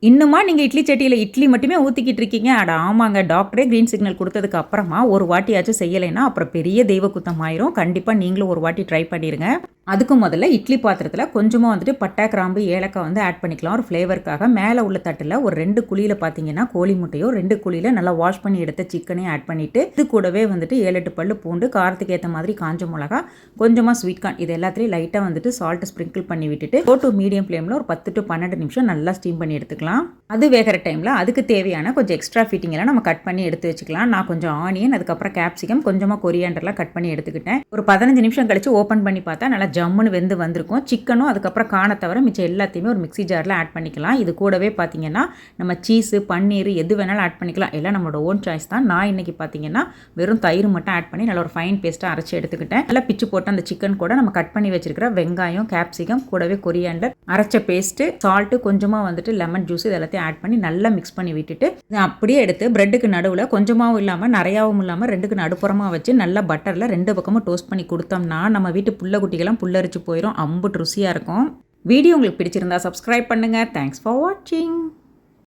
இன்னுமா நீங்க இட்லி சட்டியில இட்லி மட்டுமே ஊத்திக்கிட்டு இருக்கீங்க? அட ஆமாங்க. டாக்டரே கிரீன் சிக்னல் குடுத்ததுக்கு அப்புறமா ஒரு வாட்டியாச்சும் செய்யலைன்னா, அப்புறம் பெரிய தெய்வ குத்தம் ஆயிரும். கண்டிப்பா நீங்களும் ஒரு வாட்டி ட்ரை பண்ணிருங்க. அதுக்கு முதல்ல இட்லி பாத்திரத்தில கொஞ்சமா வந்துட்டு பட்டை, கிராம்பு, ஏலக்காய் வந்து ஆட் பண்ணிக்கலாம் ஒரு ஃப்ளேவருக்காக. மேல உள்ள தட்டுல ஒரு 2 குழியில பார்த்தீங்கன்னா, கோழி முட்டையோ 2 குழியில நல்லா வாஷ் பண்ணி எடுத்த சிக்கனையும் ஆட் பண்ணிட்டு, இது கூடவே வந்துட்டு 7, 8 பல்லு பூண்டு, காரத்துக்கு ஏத்த மாதிரி காஞ்ச மிளகா, கொஞ்சமா ஸ்வீட் கார்ன் இது எல்லாத்துலயும் லைட்டா வந்துட்டு சால்ட் ஸ்ப்ரிங்கிள் பண்ணி விட்டுட்டு, லோ டூ மீடியம் ஃப்ளேம்ல ஒரு 10 to 12 நிமிஷம் நல்லா ஸ்டீம் பண்ணி எடுத்துக்கலாம். அது வேகிற டைம்ல அதுக்கு தேவையான கொஞ்சம் எக்ஸ்ட்ரா ஃபிட்டிங் எல்லாம் நம்ம கட் பண்ணி எடுத்து வச்சுக்கலாம். நான் கொஞ்சம் ஆனியன், அதுக்கப்புறம் கேப்சிகம், கொஞ்சமா கொரியாண்டர்லாம் கட் பண்ணி எடுத்துக்கிட்டேன். ஒரு 15 நிமிஷம் கழிச்சு ஓப்பன் பண்ணி பார்த்தா நல்லா ஜம்முன்னு வெந்து வந்திருக்கும். சிக்கனும் அதுக்கப்புறம் காண தவிர மிச்சம் எல்லாத்தையுமே ஒரு மிக்ஸி ஜாரில் ஆட் பண்ணிக்கலாம். இது கூடவே பார்த்தீங்கன்னா நம்ம சீஸு, பன்னீர் எது வேணாலும் ஆட் பண்ணிக்கலாம். எல்லாம் நம்மளோட ஓன் சாய்ஸ் தான். நான் இன்னைக்கு பார்த்தீங்கன்னா வெறும் தயிர் மட்டும் ஆட் பண்ணி நல்ல ஒரு ஃபைன் பேஸ்ட்டாக அரைச்சி எடுத்துக்கிட்டேன். நல்லா பிச்சு போட்டு அந்த சிக்கன் கூட நம்ம கட் பண்ணி வச்சிருக்கிற வெங்காயம், கேப்சிகம் கூடவே கொரியாண்டர், அரைச்ச பேஸ்ட்டு, சால்ட்டு, கொஞ்சமாக வந்துட்டு லெமன் ஜூஸ் இது எல்லாத்தையும் ஆட் பண்ணி நல்லா மிக்ஸ் பண்ணி விட்டுட்டு இதை அப்படியே எடுத்து பிரெட்டுக்கு நடுவில் கொஞ்சமாகவும் இல்லாமல் நிறையாவும் இல்லாமல் 2க்கு நடுப்புறமாக வச்சு நல்லா பட்டரில் 2 பக்கமும் டோஸ்ட் பண்ணி கொடுத்தோம்னா நம்ம வீட்டு புள்ள குட்டிகளாம் புல்லரிச்சு போயிடும். அம்புட்டு ருசியாக இருக்கும். வீடியோ உங்களுக்கு பிடிச்சிருந்தா சப்ஸ்கிரைப் பண்ணுங்கள். தேங்க்ஸ் ஃபார் வாட்சிங்.